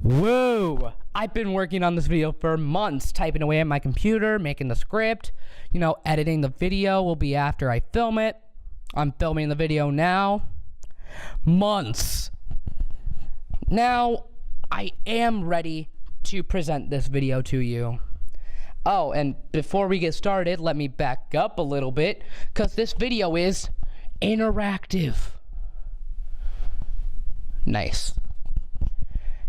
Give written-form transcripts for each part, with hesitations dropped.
Whoa! I've been working on this video for months, typing away at my computer, making the script, editing the video will be after I film it. I'm filming the video now. Months. Now, I am ready to present this video to you. Oh, and before we get started, let me back up a little bit, because this video is interactive. Nice.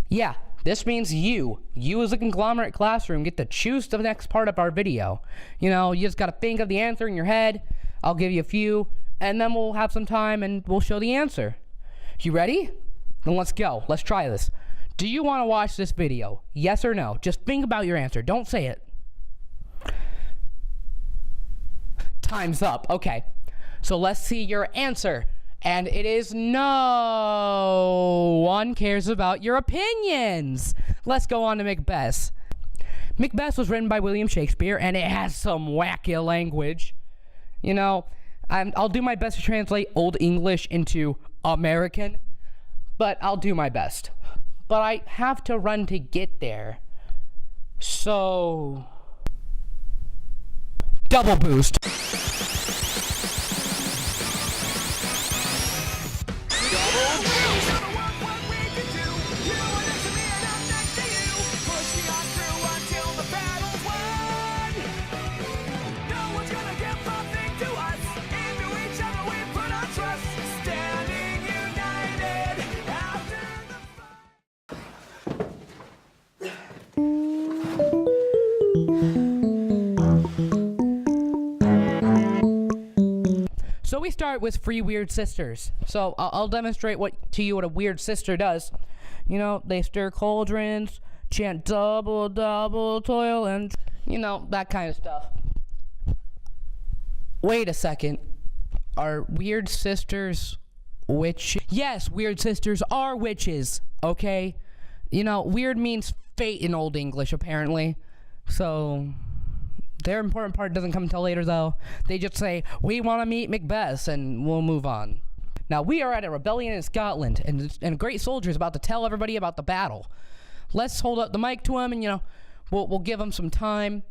Yeah, this means you as a conglomerate classroom get to choose the next part of our video. You just gotta think of the answer in your head. I'll give you a few, and then we'll have some time and we'll show the answer. You ready? Then let's go. Let's try this. Do you want to watch this video? Yes or no? Just think about your answer. Don't say it. Time's up. Okay. So let's see your answer. And it is no one cares about your opinions. Let's go on to Macbeth. Macbeth was written by William Shakespeare, and it has some wacky language. I'll do my best to translate Old English into American, but I'll do my best. But I have to run to get there. So, double boost. So we start with three weird sisters. So I'll demonstrate to you what a weird sister does. They stir cauldrons, chant double, double toil, and, that kind of stuff. Wait a second. Are weird sisters witches? Yes, weird sisters are witches, okay? Weird means fate in Old English, apparently. So their important part doesn't come until later, though. They just say, we want to meet Macbeth, and we'll move on. Now, we are at a rebellion in Scotland, and a great soldier is about to tell everybody about the battle. Let's hold up the mic to him, and, we'll give him some time.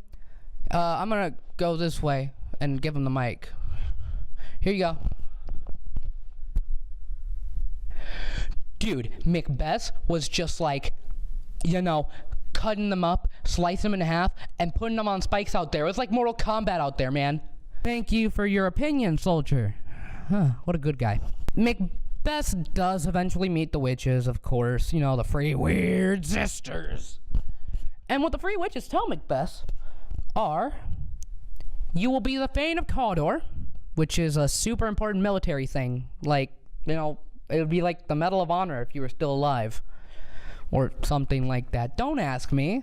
I'm going to go this way and give him the mic. Here you go. Dude, Macbeth was just like, cutting them up, slicing them in half, and putting them on spikes out there. It was like Mortal Kombat out there, man. Thank you for your opinion, soldier. Huh, what a good guy. Macbeth does eventually meet the witches, of course. The three weird sisters. And what the three witches tell Macbeth are, you will be the Thane of Cawdor, which is a super important military thing. Like, it would be like the Medal of Honor if you were still alive. Or something like that. Don't ask me.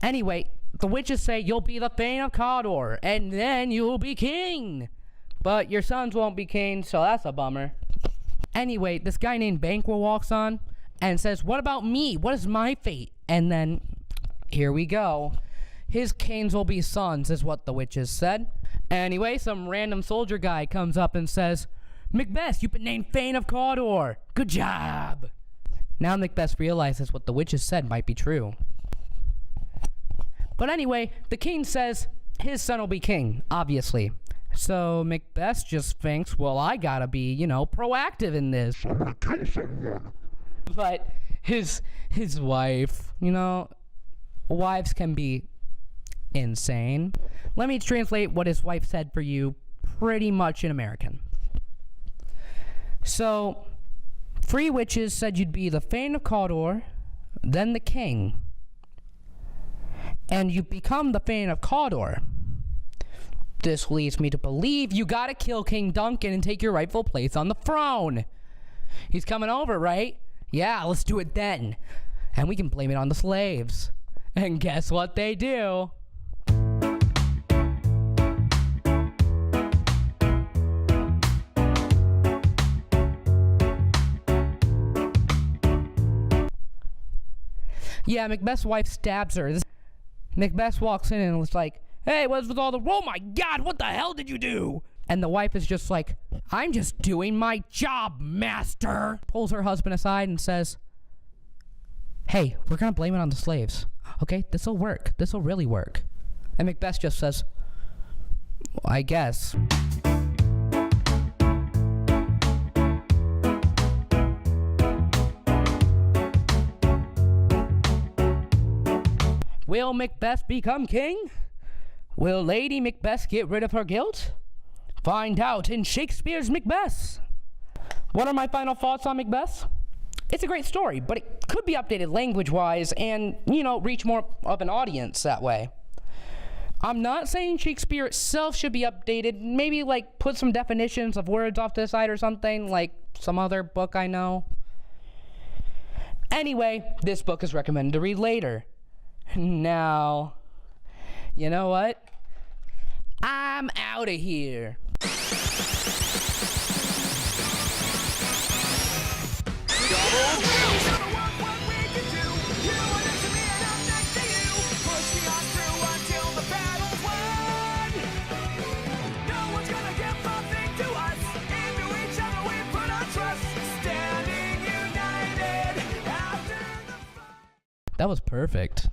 Anyway, the witches say you'll be the Thane of Cawdor, and then you'll be king. But your sons won't be king, so that's a bummer. Anyway, this guy named Banquo walks on and says, what about me? What is my fate? And then, here we go. His kings will be sons, is what the witches said. Anyway, some random soldier guy comes up and says, Macbeth, you've been named Thane of Cawdor. Good job. Now Macbeth realizes what the witches said might be true. But anyway, the king says his son will be king, obviously. So Macbeth just thinks, well, I gotta be, proactive in this. I'm gonna kill someone. But his wife, wives can be insane. Let me translate what his wife said for you pretty much in American. So, three witches said you'd be the Thane of Cawdor, then the king. And you become the Thane of Cawdor. This leads me to believe you gotta kill King Duncan and take your rightful place on the throne. He's coming over, right? Yeah, let's do it then. And we can blame it on the slaves. And guess what they do? Yeah, Macbeth's wife stabs her. Macbeth walks in and was like, hey, what's with all the, oh my God, what the hell did you do? And the wife is just like, I'm just doing my job, master. Pulls her husband aside and says, hey, we're gonna blame it on the slaves. Okay, this'll work. This'll really work. And Macbeth just says, I guess. Will Macbeth become king? Will Lady Macbeth get rid of her guilt? Find out in Shakespeare's Macbeth. What are my final thoughts on Macbeth? It's a great story, but it could be updated language-wise and, reach more of an audience that way. I'm not saying Shakespeare itself should be updated. Maybe, put some definitions of words off to the side or something, like some other book I know. Anyway, this book is recommended to read later. Now, you know what? I'm out of here. That was perfect.